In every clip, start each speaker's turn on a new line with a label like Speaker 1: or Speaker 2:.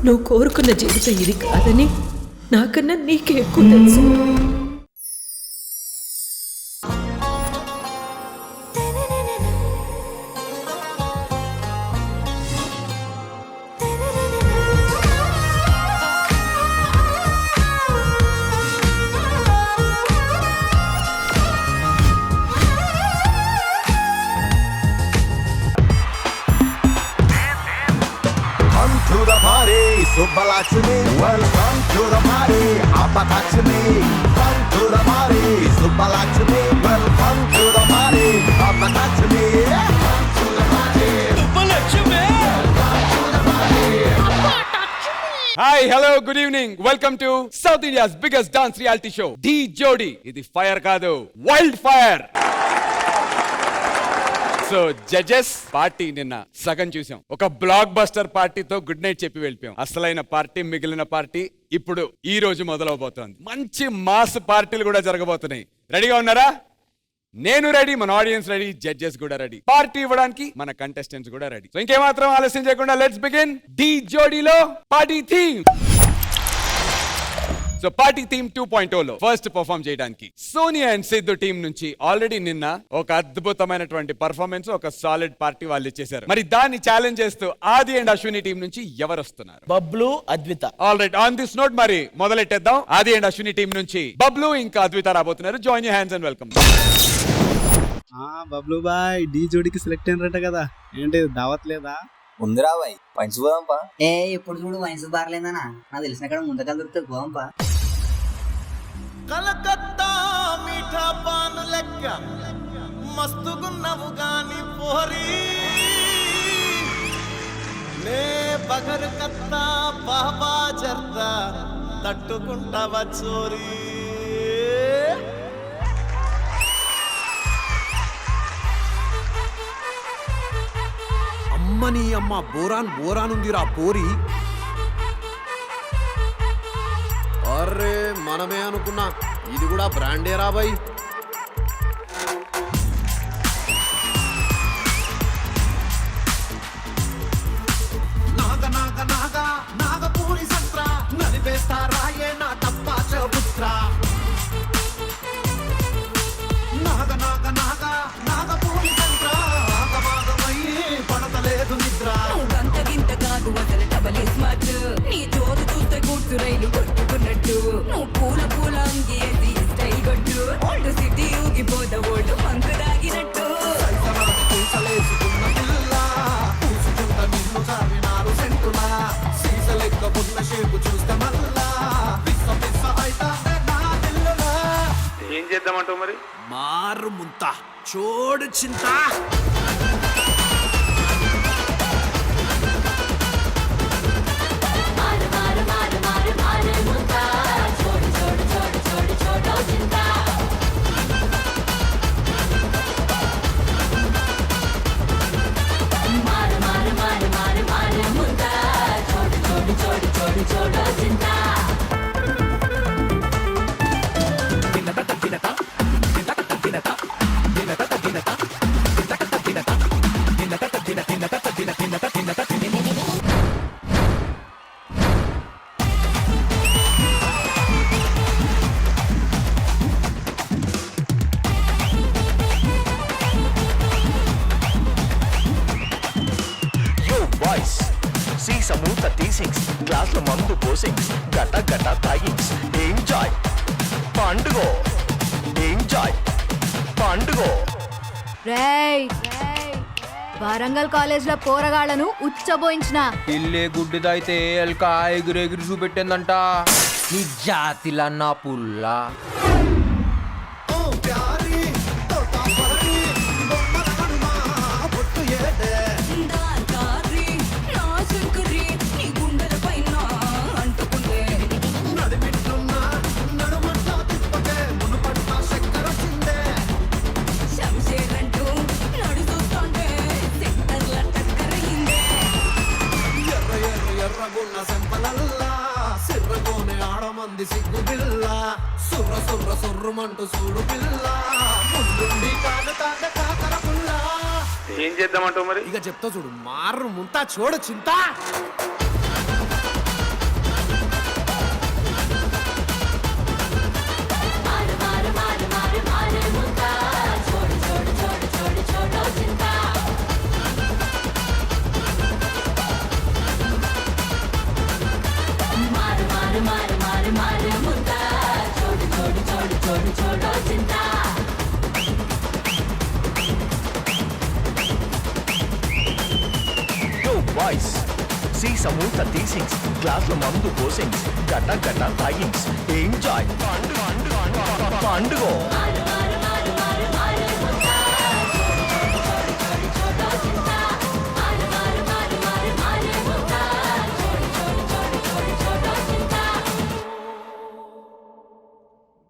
Speaker 1: నువ్వు కోరుకున్న జీవితం ఇది కాదని నాకన్నా నీకే ఎక్కువ తెలుసు.
Speaker 2: Subbalakshmi, welcome to the party. Apakakshmi, come to the party. Subbalakshmi, welcome to the party. Apakakshmi, come to the party. Subbalakshmi, welcome to the party. Apakakshmi.
Speaker 3: Hi, hello, good evening. Welcome to South India's biggest dance reality show, D Jodi. Idi fire kaadu, wild fire. So judges party నిన్న సగం చూసాం. ఒక block buster పార్టీతో good night చెప్పి వెళ్ళిపోయాం. అసలైన party, మిగిలిన party ఇప్పుడు ఈ రోజు మొదలవబోతోంది. మంచి మాస్ పార్టీలు కూడా జరగబోతున్నాయి. రెడీగా ఉన్నారా? నేను రెడీ, మన ఆడియన్స్ రెడీ, జడ్జెస్ కూడా రెడీ, పార్టీ ఇవ్వడానికి మన కంటెస్టెంట్స్ కూడా రెడీ. సో ఇంకేమాత్రం ఆలస్యం చేయకుండా లెట్స్ బిగిన్ డి జోడీలో party theme. So party theme 2.0లో ఫస్ట్ పర్ఫార్మ్ చేయడానికి సోనియా అండ్ సిద్ధు టీం నుంచి ఆల్రెడీ నిన్న ఒక అద్భుతమైనటువంటి పర్ఫార్మెన్స్, ఒక సాలిడ్ పార్టీ వాళ్ళు ఇచ్చేశారు. మరి దాన్ని ఛాలెంజ్ చేస్తూ ఆది అండ్ అశ్విని టీం నుంచి ఎవరు వస్తున్నారు?
Speaker 4: Bablu, Advitha.
Speaker 3: All right, on this note మరి మొదలెట్టేద్దాం. ఆది అండ్ అశ్విని టీం నుంచి బబ్లు ఇంకా అద్విత రాబోతున్నారు. Join your hands and welcome.
Speaker 5: Bablu boy the జోడికి సెలెక్ట్ అయినరట కదా, ఏంటి దావత్ లేదా?
Speaker 6: ముందురా బాయ్, పంచి పోదాంపా.
Speaker 7: ఎప్పుడు చూడు వయసు బారలేదనా, నాకు తెలిసిన కాడ ముందుగా దొరుకుతుంది, పోవంపా.
Speaker 2: కలకత్తా మీఠా పాను లెక్క మస్తుగున్నవు గాని పోరి, నే బగర్ కత్తా బాబా జర్దా తట్టుకుంటావా చోరీ.
Speaker 8: అమ్మని అమ్మ బోరానుందిరా పోరి. అరే మనమే అనుకున్నా, ఇది కూడా బ్రాండే రాబాయ్.
Speaker 2: నాగ నాగ నాగ నాగపూరి సంత్ర నలిపేస్తారాయే నా తప్పా చబుత్ర. నాగ నాగ నాగ నాగపూరి సంత్ర ఆగమాగమయ్యి పడతలేదు నిద్ర.
Speaker 9: గంట గింట కాదు అసలు డబల్ స్మార్ట్, నీ జోరు చూస్తే కూర్చు రైలు కొట్టుకున్నట్టు. నువ్వు పూల పూల అంగేసి స్టైల్ కొట్టు, ఓల్డ్ సిటీ ఊగిపోద ఓల్డ్ మంకు దాగినట్టు.
Speaker 2: పూసలేసుకున్న పిల్ల పూసుకుంట నిన్ను చావినారు సెంటులా, సీసలెక్క పుల్ల షేపు చూస్తే మల్లా పిస్స పిస్స అయితాందే నా దిల్లులా.
Speaker 3: ఏం చేద్దామంటావు మరి?
Speaker 8: మారు ముంత చోడు చింత.
Speaker 2: సీసము 36 గ్లాసుల మందు పోసింగ్స్ గట గట తాగింగ్స్. Enjoy పండుగో, enjoy పండుగో.
Speaker 10: రేయ్ వరంగల్ కాలేజ్ లో పోరగాళ్లను ఉచ్చబోయించిన
Speaker 4: ఇల్లే గుడ్డిదైతే ఎల్క ఎగిరెగిరి చూపెట్టిందంట. నీ జాతిలా నా పుల్లా.
Speaker 2: సిగ్గు పిల్ల సుర్ర సుర్ర సుర్రమంటూ చూడు పిల్ల ముందుండి కాకర పుల్ల.
Speaker 3: ఏం చేద్దామంటావు మరి?
Speaker 8: ఇక చెప్తా చూడు, మారు ముంత చోడు చింత.
Speaker 2: బాయ్స్ సీ సమూత టీసింగ్స్ గ్లాస్ లో మందు కోసింగ్స్ గట్ట గట్ట తాగింగ్స్ ఎంజాయ్ పండుగ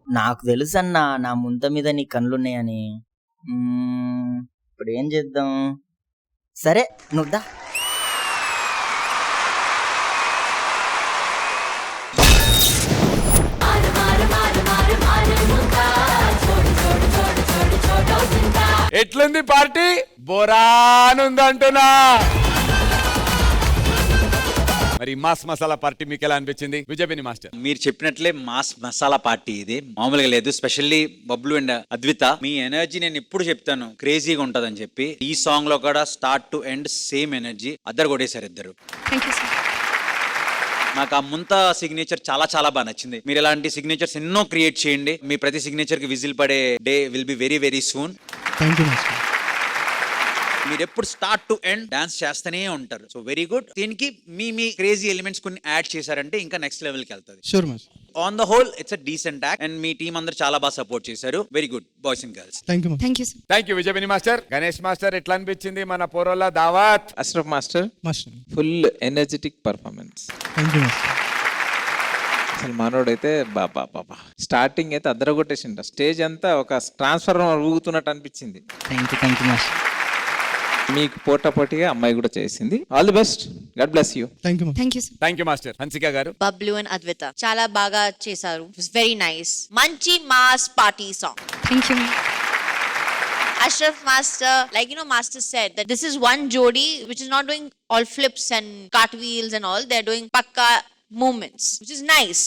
Speaker 7: నాకు తెలుసన్నా నా ముంత మీద నీ కళ్ళున్నాయని. ఇప్పుడు ఏం చేద్దాం? సరే నువ్వుదా.
Speaker 3: ఎట్లుంది పార్టీ? బోరానుందంటున్నా. మరి మాస్ మసాలా పార్టీ మీకు ఎలా అనిపించింది విజయపిని మాస్టర్?
Speaker 11: మీరు చెప్పినట్లే మాస్ మసాలా పార్టీ ఇది మామూలుగా లేదు. Specially Bablu and Advitha me energy నేను ఎప్పుడు చెప్తాను క్రేజీగా ఉంటదని చెప్పి. ఈ సాంగ్ లో కూడా start to end same energy అద్దరు కొట్టేశారు ఇద్దరు. నాకు ఆ ముంత సిగ్నేచర్ చాలా చాలా బాగా నచ్చింది. మీరు ఇలాంటి సిగ్నేచర్స్ ఎన్నో క్రియేట్ చేయండి. మీ ప్రతి సిగ్నేచర్ కి విజిల్ పడే day will be very very soon. మీరు ఎప్పుడు స్టార్ట్ టు ఎండ్ డాన్స్ చేస్తూనే ఉంటారు. So very good. దీనికి మీ క్రేజీ ఎలిమెంట్స్ కొన్ని యాడ్ చేశారంటే ఇంకా నెక్స్ట్ లెవెల్ కి వెళ్తుంది. On the whole it's a decent act and మీ టీం అందరూ చాలా బాగా సపోర్ట్ చేశారు. Very good boys and girls.
Speaker 3: Thank you విజయపిని మాస్టర్. గణేష్ మాస్టర్ ఎట్లా అనిపించింది మన పోరోలా దావత్?
Speaker 4: Ashraf master full energetic performance. అసలు మనోడైతే బాబా బాబా స్టార్టింగ్ అయితే అద్దర కొట్టేసిండ. స్టేజ్ అంతా ఒక ట్రాన్స్ఫార్మర్ ఊగుతున్నట్టు అనిపించింది.
Speaker 7: Thank you master.
Speaker 4: మీకు పోటాపోటీగా అమ్మాయి కూడా చేసింది. All the best. God bless you.
Speaker 3: Thank you master. Hansika garu?
Speaker 10: Bablu and Advitha చాలా బాగా చేశారు. Very nice. మంచి mass party song. Ashraf Master, like Master said that this is one jodi which is not doing all flips and cartwheels and all. They're doing pakka movements, which is nice.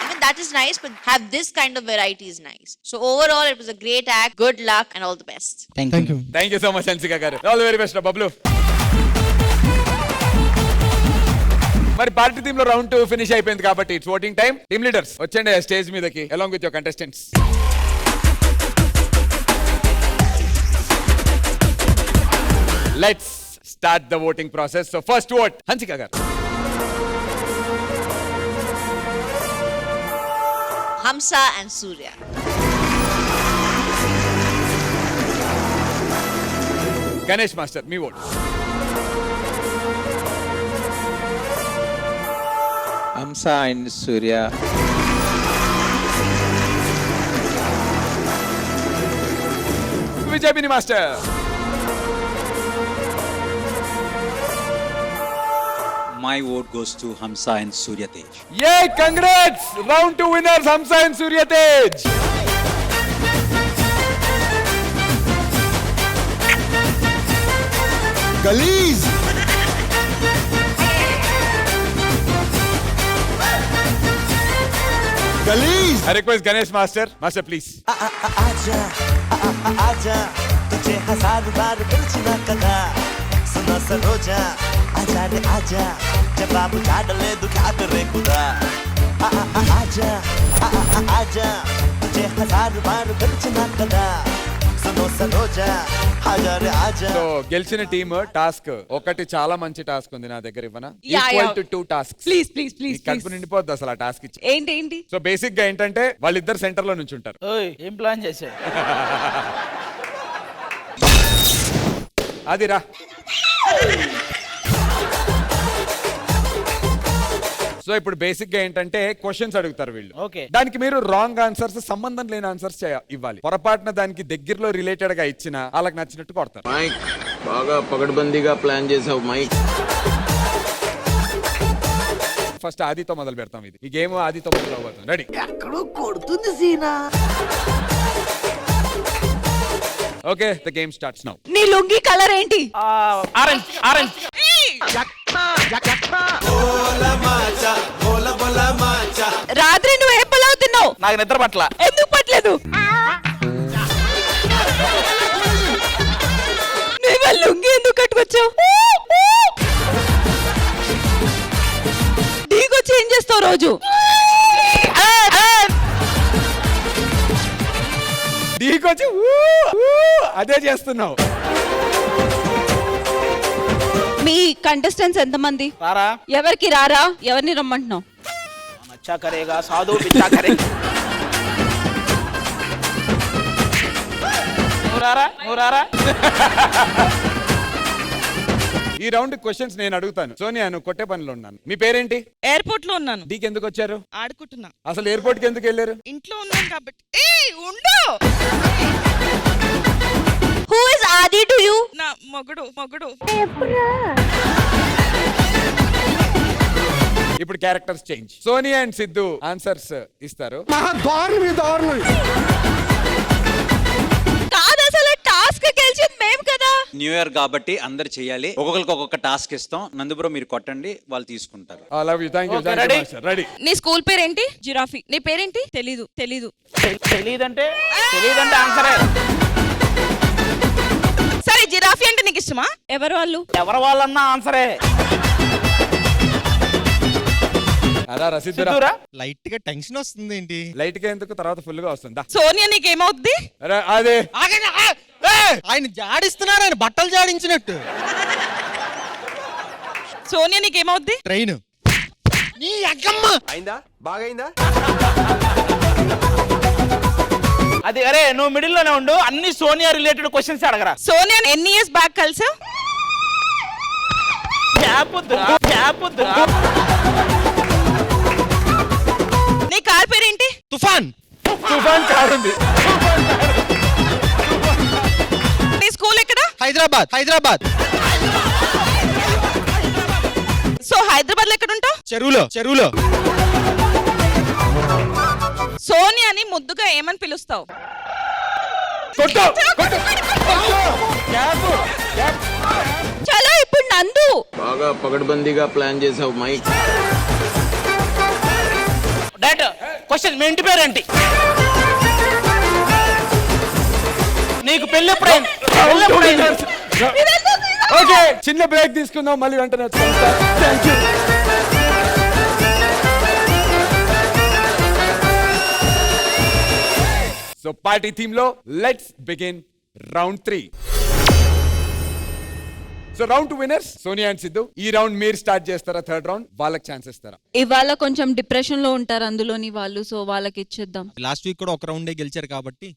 Speaker 10: Even that is nice, but have this kind of variety is nice. So overall, it was a great act. Good luck and all the best.
Speaker 7: Thank you.
Speaker 3: Thank you so much Hansika garu. All the very best Bablu. మరి party team లో round 2 finish అయిపోయింది కాబట్టి it's voting time. Team leaders వచ్చండి stage మీదకి along with your contestants. Let's start the voting process. So first vote, Hansika garu.
Speaker 10: Hamsa and Surya.
Speaker 3: Ganesh Master, me vote.
Speaker 4: Hamsa and Surya.
Speaker 3: Vijaypini Master.
Speaker 11: My vote goes to Hamsa and Surya Tej.
Speaker 3: Yay, congrats! Round 2 winners Hamsa and Surya Tej.
Speaker 2: Galees! Galees!
Speaker 3: I request Ganesh Master. Master, please.
Speaker 2: आजा आजा तुझे 1000 बार पिलचना कदा सुना सरोजा आजा रे आजा जवाब झाड़ले दुखा करे खुदा आजा आजा तुझे 1000 बार पिलचना कदा सुनो सरोजा आजा रे आजा.
Speaker 3: సో గెలిచిన టీమ్ టాస్క్ ఒకటి చాలా మంచి టాస్క్ ఉంది నా దగ్గర ఇవ్వనా? Equal to 2 tasks.
Speaker 1: ప్లీజ్
Speaker 3: కడుపు నిండిపోద్ది అసలు ఆ టాస్క్ ఇచ్చి.
Speaker 1: ఏంటి?
Speaker 3: సో బేసిక్ గా ఏంటంటే వాళ్ళిద్దరు సెంటర్ లో నుంచి ఉంటారు.
Speaker 5: ఏం ప్లాన్ చేసా?
Speaker 3: అది రా. సో ఇప్పుడు బేసిక్ గా ఏంటంటే క్వశ్చన్స్ అడుగుతారు వీళ్ళు. దానికి మీరు రాంగ్ ఆన్సర్స్, సంబంధం లేని ఆన్సర్స్ ఇవ్వాలి. పొరపాటున దానికి దగ్గరలో రిలేటెడ్ గా ఇచ్చిన వాళ్ళకి నచ్చినట్టు కొడతారు.
Speaker 8: మైక్ బాగా పగడ్బందీగా ప్లాన్ చేసావు మైక్.
Speaker 3: ఫస్ట్ ఆదితో మొదలు పెడతాం. ఇది ఈ గేమ్ ఆదితో మొదలు అవ్వదు. రెడీ?
Speaker 2: ఎక్కడో కొడుతుంది సీనా.
Speaker 3: Okay, the game starts now.
Speaker 1: నీ లుంగీ కలర్ ఏంటి?
Speaker 5: ఆరెంజ్.
Speaker 1: రాత్రి నువ్వు ఏ పలావ్ తిన్నావు?
Speaker 5: నాకు నిద్ర పట్ల.
Speaker 1: ఎందుకు పట్టలేదు? నువ్వు లుంగీ ఎందుకు కట్టుకొచ్చావు? నీకొచ్చి ఏం చేస్తావు రోజు?
Speaker 3: అదే చేస్తున్నావు.
Speaker 9: మీ కంటెస్టెంట్స్ ఎంతమంది?
Speaker 8: రారా
Speaker 9: ఎవరికి రారా? ఎవరిని రమ్మంటున్నావు?
Speaker 8: అచ్చా కరేగా సాధు పిచ్చా కరే నువ్వు రారా
Speaker 3: ఈ రౌండ్ క్వశ్చన్స్ నేను అడుగుతాను. సోనియా నువ్వు కొట్టే పనిలో ఉన్నాను. మీ పేరేంటి?
Speaker 1: ఎయిర్పోర్ట్ లో ఉన్నాను,
Speaker 3: డీకి ఎందుకు వచ్చారు?
Speaker 1: ఆడుకుంటున్నా.
Speaker 3: అసలు ఎయిర్పోర్ట్ కి ఎందుకు వెళ్ళారు?
Speaker 1: ఇంట్లో ఉన్నాను కాబట్టి. ఉండు,
Speaker 10: Who is Adi to you?
Speaker 1: నా మొగుడు.
Speaker 3: ఇప్పుడు characters change. Sonia and Siddhu answers ఇస్తారు.
Speaker 9: కాదు, అసలు టాస్క్ గెలిచింది మేము కదా.
Speaker 11: న్యూ ఇయర్ కాబట్టి అందరు చేయాలి. ఒక్కొక్కరికి ఒక్కొక్క టాస్క్ ఇస్తాం. నందుబ్రో మీరు కొట్టండి, వాళ్ళు తీసుకుంటారు.
Speaker 3: Love you, thank you. Ready?
Speaker 9: నీ స్కూల్ పేరేంటి? జిరాఫీ. నీ పేరేంటి? తెలీదు.
Speaker 8: తెలీదంటే ఆన్సరే.
Speaker 9: సరే, జిరాఫీ అంటే నీకు ఇష్టమా? ఎవరు వాళ్ళు?
Speaker 8: ఎవరు వాళ్ళన్నా ఆన్సరే.
Speaker 3: అలా రసిద్దురా.
Speaker 5: లైట్ గా టెన్షన్ వస్తుంది ఏంటి?
Speaker 3: లైట్ గా ఎందుకు, తర్వాత ఫుల్ గా వస్తుందా?
Speaker 9: సోనియా నీకేమవుద్ది?
Speaker 3: అదే
Speaker 5: ఆయన జాడిస్తున్నారు, ఆయన బట్టలు జాడించినట్టు.
Speaker 9: సోనియా నీకేమవుద్ది?
Speaker 5: ట్రైన్. నీ అక్కమ్మ
Speaker 8: అయిందా? బాగైందా? అది అరే నువ్వు మిడిల్ లోనే ఉండు. అన్ని సోనియా రిలేటెడ్ క్వశ్చన్స్ అడగరా.
Speaker 9: సోనియా ఎన్ని ఇయర్స్ బ్యాక్ కలిసావు? నీ కార్ పేరేంటి?
Speaker 5: తుఫాన్.
Speaker 3: కార్ ఉంది.
Speaker 9: నీ స్కూల్ ఎక్కడ?
Speaker 5: హైదరాబాద్.
Speaker 9: సో హైదరాబాద్ లో ఎక్కడ ఉంటావు?
Speaker 5: చెరువులో.
Speaker 9: సోనియాని ముద్దుగా ఏమని పిలుస్తావు? చలో ఇప్పుడు నందు.
Speaker 8: బాగా పగడ్బందీగా ప్లాన్ చేసావు మైక్. డాట్ క్వశ్చన్, మీ ఇంటి పేరేంటి? నీకు పెళ్ళి ఎప్పుడైంది?
Speaker 3: ఓకే, చిన్న బ్రేక్ తీసుకుందాం, మళ్ళీ వెంటనే వచ్చాం. Thank you. So party theme లో let's begin round 3. So round 2 winners Sonia and Siddhu. ఈ రౌండ్ మీరు స్టార్ట్ చేస్తారా? థర్డ్ రౌండ్ వాళ్ళకి ఛాన్స్ ఇస్తారా?
Speaker 9: ఇవాళ కొంచెం డిప్రెషన్ లో ఉంటారు అందులోని వాళ్ళు, సో వాళ్ళకి ఇచ్చేద్దాం.
Speaker 5: లాస్ట్ వీక్ కూడా ఒక రౌండే గెలిచారు కాబట్టి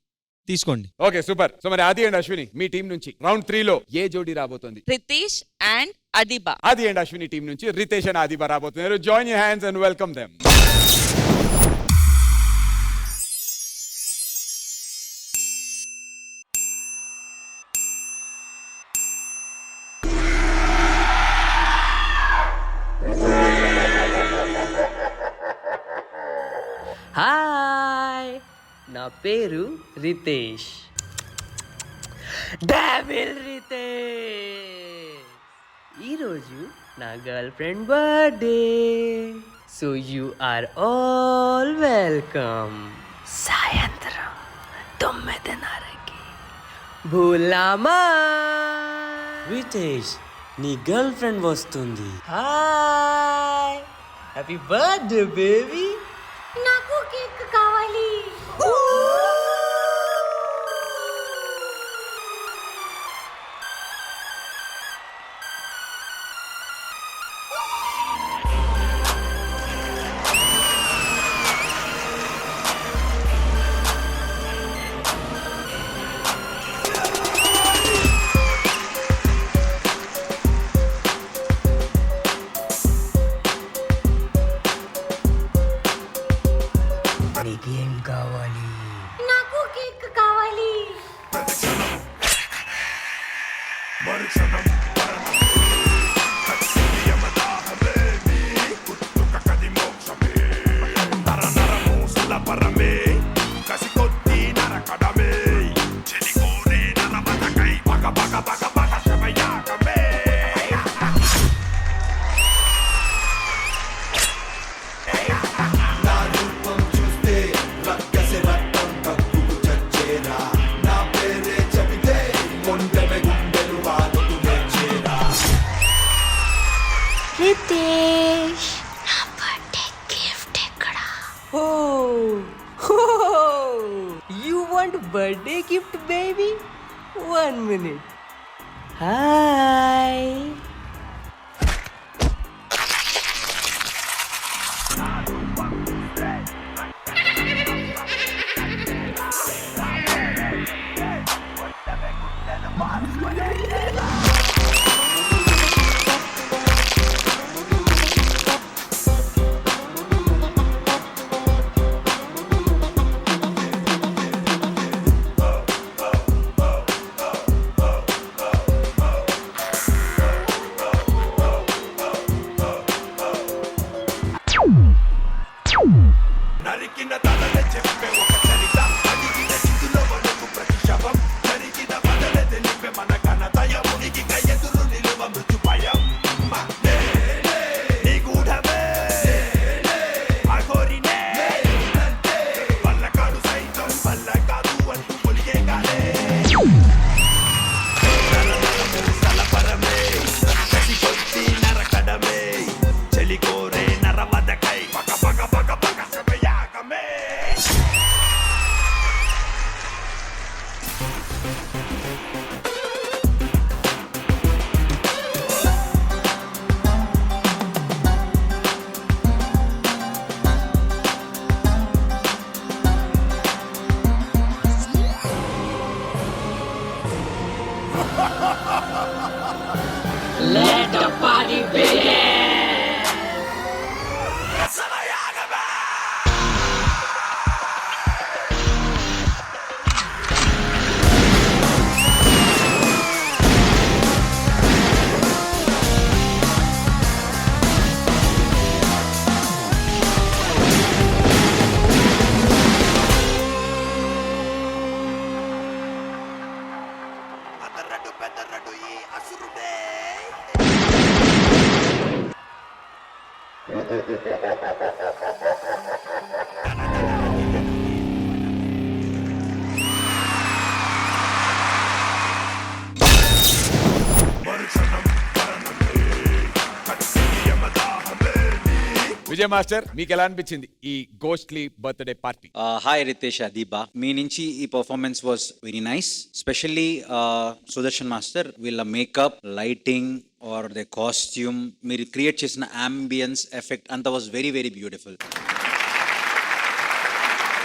Speaker 5: తీసుకోండి.
Speaker 3: Okay, super. సో మరి ఆది అండ్ అశ్విని మీ టీం నుంచి రౌండ్ 3 లో ఏ జోడీ రాబోతుంది?
Speaker 9: Ritesh and Adiba.
Speaker 3: Aadi and Ashwini team నుంచి రితేష్ అండ్ ఆదిబా రాబోతున్నారు. Join your hands and welcome them.
Speaker 1: Hi, నా పేరు రితేష్. డావిల్ రితేష్. ఈరోజు నా girlfriend birthday, so you are all welcome. సాయంత్రం 9:30కి భూలామా. రితేష్, నీ గర్ల్ ఫ్రెండ్ వస్తుంది. Hi, happy birthday baby.
Speaker 9: నాకు కేక్ కావాలి.
Speaker 1: నీకేం కావాలి?
Speaker 9: నాకు కేక్ కావాలి. రితేష్, నా బర్త్డే గిఫ్ట్ ఎక్కడ?
Speaker 1: You want birthday gift, baby? 1 minute. Hi. Let the party begin.
Speaker 3: Vijay master మీకు ఎలా అనిపించింది ఈ ghostly birthday party?
Speaker 11: Hi Ritesh, Adeeba. మీ నుంచి ఈ performance was very nice. Specially Sudarshan master వీళ్ళ makeup, lighting or the costume, మీరు క్రియేట్ చేసిన అంబియన్స్ ఎఫెక్ట్ అంతా was very very beautiful.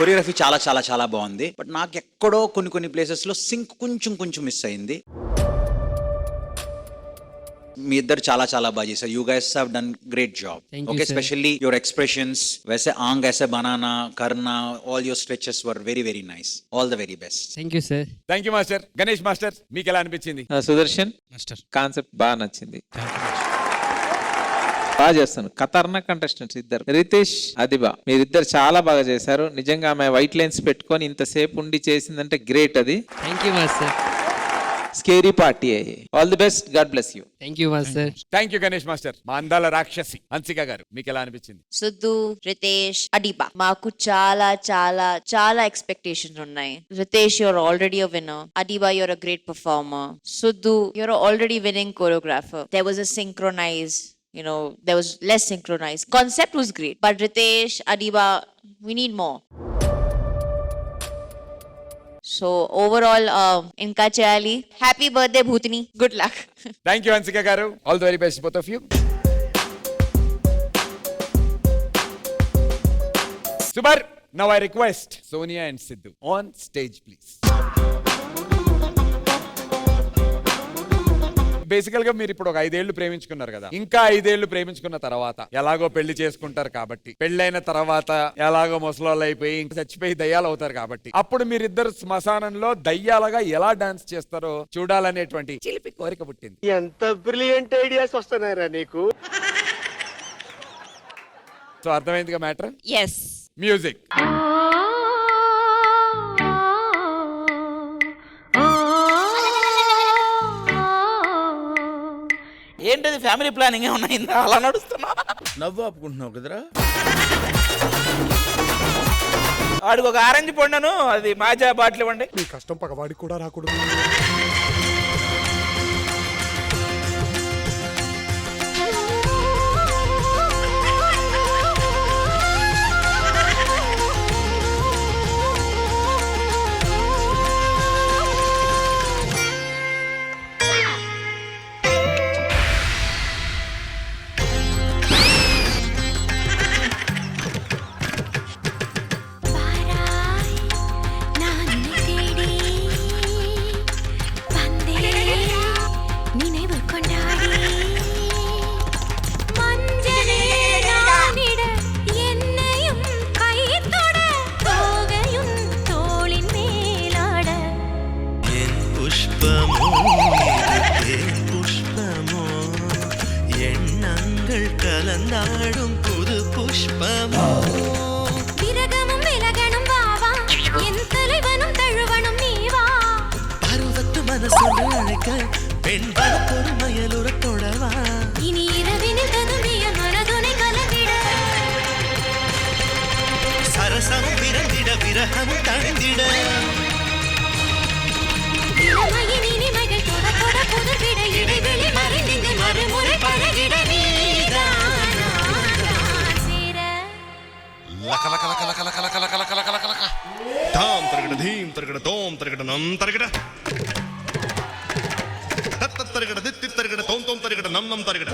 Speaker 11: Choreography చాలా చాలా చాలా బాగుంది. బట్ నాకు ఎక్కడో కొన్ని ప్లేసెస్లో సింక్ కొంచెం మిస్ అయింది. మీ ఇద్దరు చాలా చాలా బాగా చేశారు. You guys have done great job. Okay, specially your expressions, वैसे आंग ऐसे बनाना करना, all your stretches were very very nice. All the very best.
Speaker 1: Thank you, sir.
Speaker 3: Thank you master. Ganesh master మీకు ఎలా అనిపించింది?
Speaker 4: సుదర్శన్ మాస్టర్ కాన్సెప్ట్ బాగా నచ్చింది. బాగా చేస్తాను. ఖతర్నాక్ కంటెస్టెంట్స్ ఇద్దరు, రితేష్, అదిబా. మీరిద్దరు చాలా బాగా చేశారు. నిజంగా ఆమె వైట్ లైన్స్ పెట్టుకొని ఇంతసేపు ఉండి చేసిందంటే గ్రేట్. అది
Speaker 1: Thank you, master.
Speaker 4: Scary party. All the best. God bless you.
Speaker 1: Thank you, master.
Speaker 3: Thank you Ganesh master. మా అందాల రాక్షసి హన్సిక గారు మీకు ఎలా అనిపించింది?
Speaker 10: Sidhu, Ritesh, Adiba. మాకు చాలా చాలా చాలా ఎక్స్పెక్టేషన్స్ ఉన్నాయి. Ritesh, you're already a winner. Adiba, you're a great performer. Sidhu, you're already winning choreographer. There was a synchronized, there was less synchronized. Concept was great. But Ritesh, Adiba, we need more. So overall, ఇంకా చేయాలి. Happy birthday భూతిని. Good luck.
Speaker 3: Thank you Hansika garu. All the very best both of you. Super. Now I request Sonia and Siddhu on stage please. బేసికల్ గా మీరు ఇప్పుడు ఒక 5 ఏళ్లు ప్రేమించుకున్నారు కదా, ఇంకా 5 ఏళ్లు ప్రేమించుకున్న తర్వాత ఎలాగో పెళ్లి చేసుకుంటారు కాబట్టి, పెళ్ళైన తర్వాత ఎలాగో ముసలోళ్ళు అయిపోయి ఇంకా చచ్చిపోయి దయ్యాలు అవుతారు కాబట్టి, అప్పుడు మీరిద్దరు శ్మశానంలో దయ్యాలుగా ఎలా డాన్స్ చేస్తారో చూడాలనేటువంటి చిలిపి కోరిక పుట్టింది.
Speaker 8: ఎంత బ్రిలియంట్ ఐడియాస్ వస్తున్నారా నీకు?
Speaker 3: సో అర్థమైందిగా మ్యాటర్.
Speaker 10: ఎస్.
Speaker 3: మ్యూజిక్.
Speaker 1: ఏంటది ఫ్యామిలీ ప్లానింగ్ ఏమన్నా అలా నడుస్తున్నా?
Speaker 8: నవ్వు ఆపుకుంటున్నావు కదరా?
Speaker 1: వాడికి ఒక ఆరెంజ్ పండును, అది మాజా బాటిల్ ఇవ్వండి.
Speaker 8: నీ కష్టం పగవాడికి కూడా రాకూడదు.
Speaker 2: நீராடும் புது புஷ்பமோ
Speaker 9: விரகமும் விலகணும் வாவா என் தலைவனும் தழுவனும் நீவா
Speaker 2: பருவத்து மனசொன்று அழைக்க பெண் பணத்தொரு மயலுற தொடவா
Speaker 9: இனி இரவினில் ததும்பிய மனதுனை கலந்திட
Speaker 2: சரசமும் பிறந்திட விரகமும் தணிந்திட
Speaker 9: இளமையின் இனிமைகள் தொட தொட புதுப்பிட இடைவெளி மறைந்திங்கு மறுமுறை பழகிட நீதான் சேர
Speaker 2: தாம் தரகட தீம் தரகட தோம் தரகட நம் தரகட தத்த தரகட தித்தி தரகட தோம் தோம் தரகட நம் நம் தரகட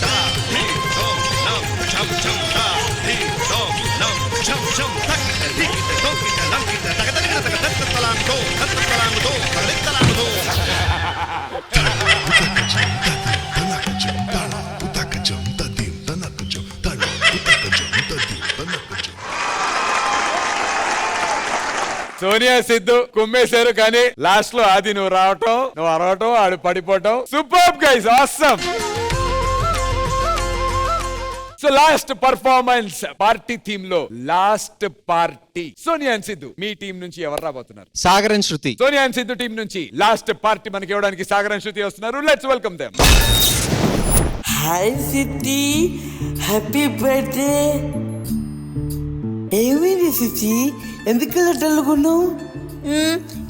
Speaker 2: தா தீம் தோம் நம் சம் சம் தா தீம் தோம் நம் சம் சம் தக்க திக்கிட்ட தோக்கிட்ட நம்கிட்ட தக தரகட தக தத்த தலாங் தோ தத்த தலாங் தோ தக தலாங் தோ
Speaker 3: సోనియా సిద్ధు కుమ్మేశారు కానీ లాస్ట్ లో ఆది నువ్వు రావటం నువ్వు అరవటం ఆడు పడిపోవటం super guys awesome. So last performance party theme లో last party Sonia and Siddhu మీ టీం నుంచి ఎవరు రాబోతున్నారు?
Speaker 5: Sagar and Shruti.
Speaker 3: Sonia and Siddhu team నుంచి లాస్ట్ పార్టీ మనకి ఇవ్వడానికి సాగర్ అండ్ శృతి వస్తున్నారు. Let's welcome them.
Speaker 1: Hi Siddhi, happy birthday. ఏమైంది సిద్ధి, ఎందుకు అడ్డలుకున్నావు?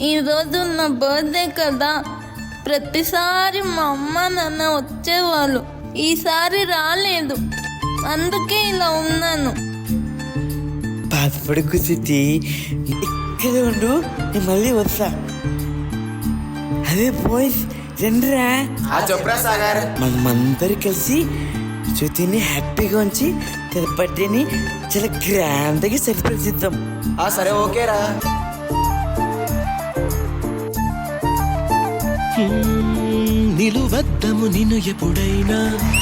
Speaker 9: ఈరోజు నా బర్త్డే కదా, ప్రతిసారి మా అమ్మ నాన్న వచ్చేవాళ్ళు, ఈసారి రాలేదు, అందుకే ఇలా ఉన్నాను.
Speaker 1: బాధపడకు సిద్ధి, ఇక్కడే ఉండు, నేను మళ్ళీ వస్తా. అదే బాయ్స్ రండిరా.
Speaker 6: చెప్పరా సాగర్.
Speaker 1: మనమందరూ కలిసి శృతిని హ్యాపీగా ఉంచి తన బర్త్డేని చాలా గ్రాండ్గా సెలబ్రేట్ చేద్దాం.
Speaker 6: సరే ఓకేరా.
Speaker 2: నిలువద్దము నిన్ను ఎప్పుడైనా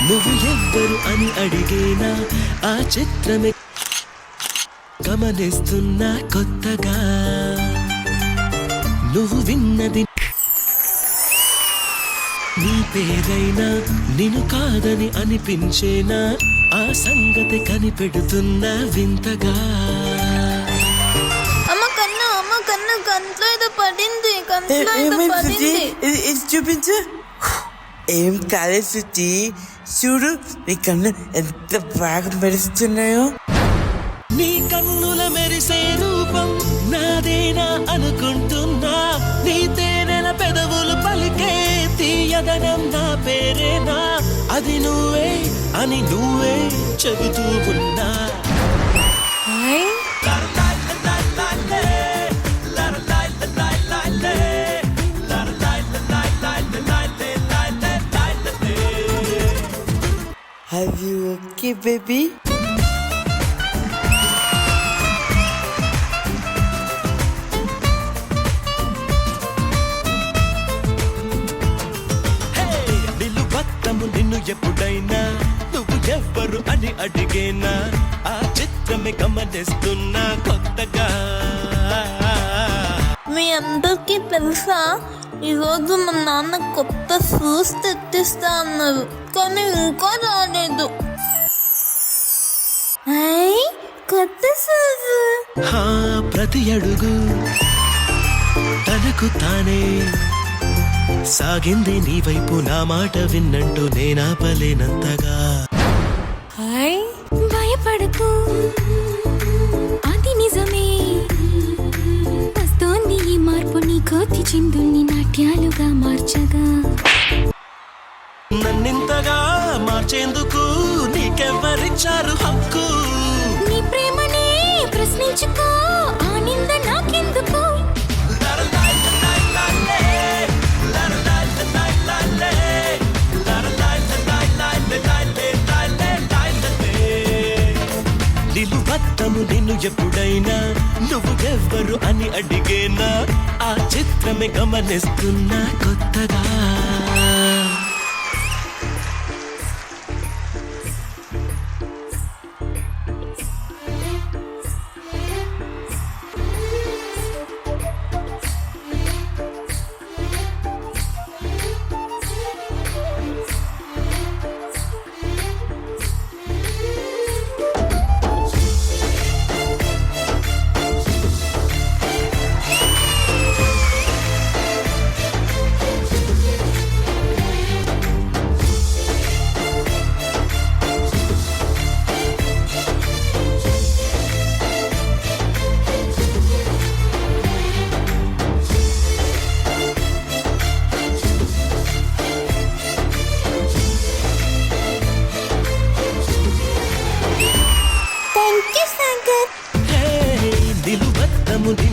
Speaker 2: నువ్వు ఎవ్వరు అని అడిగేనా ఆ చిత్రమే గమనిస్తున్నా కొత్తగా నువ్వు విన్నది నీ పేరైనా నిన్ను కాదని అనిపించేనా ఆ సంగతి కనిపెడుతున్నా వింతగా.
Speaker 9: అమ్మ కన్ను కంట్లో ఏదో పడింది, కంట్లో ఏదో పడింది.
Speaker 1: ఇది చూపించు. ఏం కాలేదు శృతి, చూడు నీ కన్ను ఎంత బాగా మెరుస్తున్నాయో.
Speaker 2: నీ కన్నుల మెరిసే రూపం నాదేనా అనుకుంటున్నా, నీ తేనెల పెదవులు పలికే తీయదనం నా పేరేనా, అది నువ్వే అని నువ్వే చెబుతూ ఉన్నా.
Speaker 1: Are you okay, baby?
Speaker 2: నిలువత్తము నిన్ను ఎప్పుడైనా నువ్వు ఎవ్వరు అని అడిగేనా ఆ చిత్రమే గమనిస్తున్నా కొత్తగా.
Speaker 9: మీ అందరికీ తెలుసా, ఈరోజు మా నాన్న కొత్త షూస్ తెచ్చిస్తా అన్నారు, కానీ ఇంకా రాలేదు. కొత్త షూస్.
Speaker 2: ప్రతి అడుగు తనకు తానే సాగింది నీ వైపు, నా మాట విన్నంటూ నేనాపలేనంతగా.
Speaker 9: భయపడకు, అది నిజమే, వస్తోంది ఈ మార్పు, నీ కోతి చిందుల్ని నాట్యాలుగా మార్చగా.
Speaker 2: నన్నింతగా మార్చేందుకు నీకెవ్వరిచ్చారు హక్కు?
Speaker 9: నీ ప్రేమనే ప్రశ్నించుకో, ఆ నింద నాకెందుకు? నిలువద్దము నిన్ను ఎప్పుడైనా నువ్వు ఎవ్వరు అని అడిగేనా ఆ చిత్రమే గమనిస్తున్నా కొత్తగా.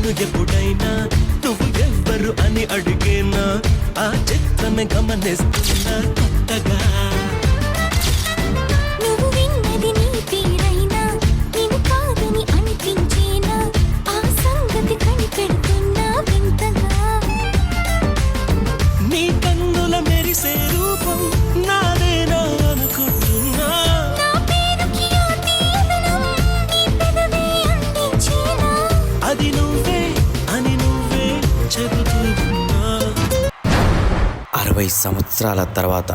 Speaker 2: నిన్ను ఎప్పుడైనా నువ్వు ఎవ్వరు అని అడిగేనా ఆ చిత్రమే గమనిస్తున్నా కొత్తగా
Speaker 9: నువ్వు విన్నది నీ తీరైనా నేను కాదని అనిపించేనా ఆ సంగతి కనిపెడుతున్నా వింతగా
Speaker 2: నీ కన్నుల మెరిసే రూపం నాదేనా అనుకుంటున్నా
Speaker 9: నా పేరుకి ఆ తీయదనం నీ పెదవే అందించేనా
Speaker 2: అది నువ్వే అని నువ్వే చెబుతూ ఉన్నా
Speaker 1: 60 సంవత్సరాల తర్వాత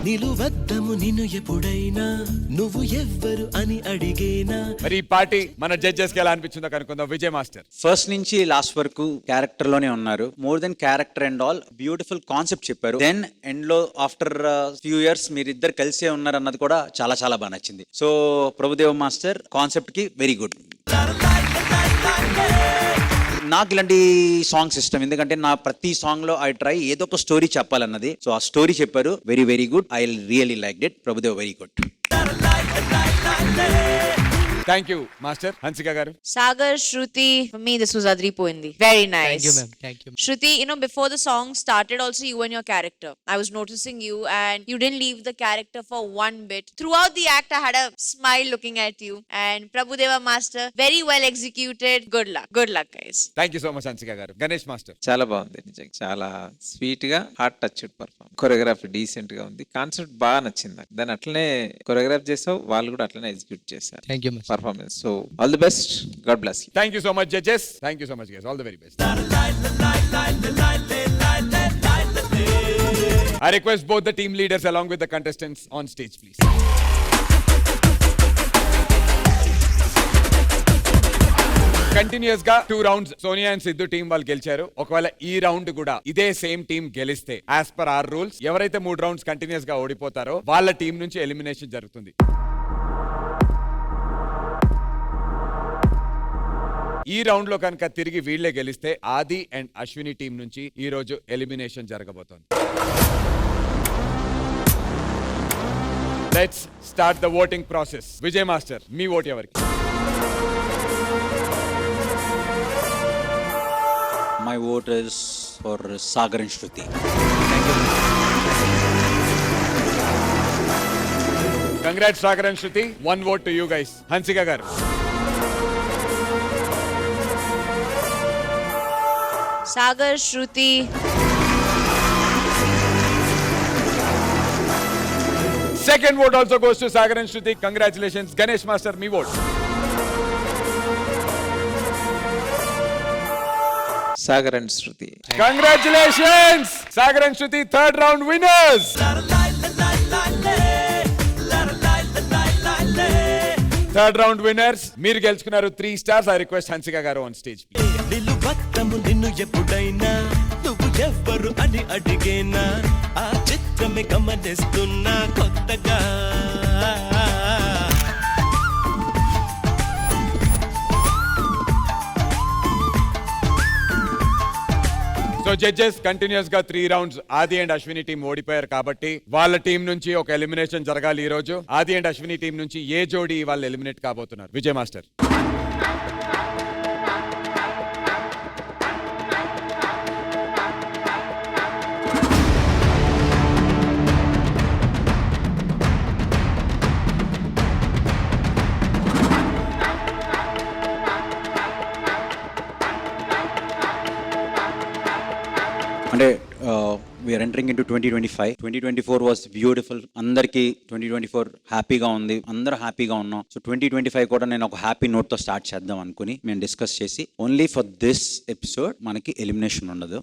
Speaker 2: నిలువద్దము నిన్ను ఎప్పుడైనా నువ్వు ఎవ్వరు అని అడిగేనా
Speaker 3: మరి ఈ పార్టీ మన జడ్జెస్ కి ఎలా అనిపించిందో కనుక్కుందాం. విజయ్ మాస్టర్.
Speaker 11: ఫస్ట్ నుంచి లాస్ట్ వరకు క్యారెక్టర్ లోనే ఉన్నారు. More than character and all beautiful concept చెప్పారు. దెన్ ఎండ్ లో ఆఫ్టర్ ఫ్యూ ఇయర్స్ మీరిద్దరు కలిసే ఉన్నారు అన్నది కూడా చాలా చాలా బాగా నచ్చింది. సో ప్రభుదేవ మాస్టర్ కాన్సెప్ట్ కి వెరీ గుడ్. నాకు ఇలాంటి సాంగ్స్ ఇష్టం, ఎందుకంటే నా ప్రతి సాంగ్ లో ఐ ట్రై ఏదో ఒక స్టోరీ చెప్పాలన్నది. సో ఆ స్టోరీ చెప్పారు. Very very good. I really like it. Prabhudev very good.
Speaker 3: Thank you master. Hansika garu.
Speaker 10: Sagar, Shruti, for me this was adripoindi. Very nice.
Speaker 5: Thank you.
Speaker 10: Shruti, before the song started also you and your character. I was noticing you and you didn't leave the character for one bit. Throughout the act I had a smile looking at you. And Prabhudeva Master, very well executed. Good luck. Good luck guys.
Speaker 3: Thank you so much Hansika గారు. Ganesh master.
Speaker 4: చాలా బాగుంది నిజంగా, చాలా sweet గా heart touched perform. Choreography decent గా ఉంది. Concept బాగా నచ్చింది నాకు. దాన్ని అట్లనే కొరియోగ్రాఫ్ చేసావు, వాళ్ళు కూడా అట్లనే ఎగ్జిక్యూట్ చేశారు.
Speaker 5: Thank you
Speaker 4: performance. So all the best. God bless you.
Speaker 3: Thank you so much judges. Thank you so much guys. All the very best. I request both the team leaders along with the contestants on stage please. Continuous గా 2 rounds Sonia and Siddhu team వాళ్ళు గెలిచారు. ఒకవేళ ఈ round కూడా ఇదే same team గెలిస్తే as per are rules ఎవరైతే 3 rounds continuous గా ఓడిపోతారో వాళ్ళ టీం నుంచి ఎలిమినేషన్ జరుగుతుంది. ఈ రౌండ్ లో కనుక తిరిగి వీళ్ళే గెలిస్తే ఆది అండ్ అశ్విని టీం నుంచి ఈ రోజు ఎలిమినేషన్ జరగబోతోంది. Let's start the voting process. Vijay master, మీ ఓట్ ఎవరికి?
Speaker 11: My vote is for Sagar and Shruti.
Speaker 3: Congrats Sagar and Shruti. 1 vote to you guys. Hansika garu.
Speaker 10: Sagar, Shruti.
Speaker 3: Second vote also goes to Sagar and Shruti. Congratulations. Ganesh Master, me vote.
Speaker 4: Sagar and Shruti.
Speaker 3: Congratulations. Sagar and Shruti, third round winners. Third round winners. మీరు గెలుచుకున్నారు 3 stars. I request Hansika గారు on stage please.
Speaker 2: నిలువద్దము నిన్ను ఎప్పుడైనా నువ్వు ఎవ్వరు అని అడిగేనా ఆ చిత్రమే గమనిస్తున్నా కొత్తగా.
Speaker 3: సో జడ్జెస్ కంటిన్యూస్ గా 3 రౌండ్స్ ఆది అండ్ అశ్విని టీం ఓడిపోయారు కాబట్టి వాళ్ళ టీం నుంచి ఒక ఎలిమినేషన్ జరగాలి ఈ రోజు. ఆది అండ్ అశ్విని టీం నుంచి ఏ జోడి వాళ్ళు ఎలిమినేట్ కాబోతున్నారు? విజయ్ మాస్టర్.
Speaker 11: అంటే we're entering into 2025. 2024 was beautiful. అందరికీ 2024 హ్యాపీగా ఉంది, అందరూ హ్యాపీగా ఉన్నాం. సో 2025 కూడా నేను ఒక హ్యాపీ నోట్ తో స్టార్ట్ చేద్దాం అనుకుని మేము డిస్కస్ చేసి ఓన్లీ ఫర్ దిస్ ఎపిసోడ్ మనకి ఎలిమినేషన్ ఉండదు.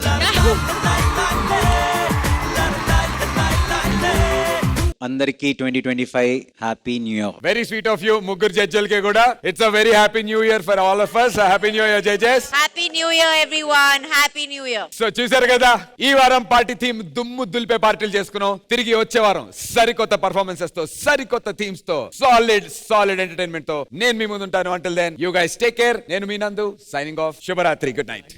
Speaker 11: అందరికీ 2025 happy new year.
Speaker 3: Very sweet of you ముగ్గురు జడ్జిలకి కూడా. It's a very happy new year for all of us. Happy new year judges.
Speaker 10: Happy new year everyone, happy new year.
Speaker 3: So చూసారు కదా, ఈ వారం party theme దుమ్ము దులిపే పార్టీలు చేసుకున్నాం. తిరిగి వచ్చే వారం సరికొత్త పర్ఫార్మెన్సెస్ తో, సరికొత్త థీమ్స్ తో, సాలిడ్ ఎంటర్టైన్మెంట్ తో నేను మీ ముందు ఉంటాను. Until then you guys take care. నేను మీ నందు సైనింగ్ ఆఫ్. శుభరాత్రి, గుడ్ నైట్.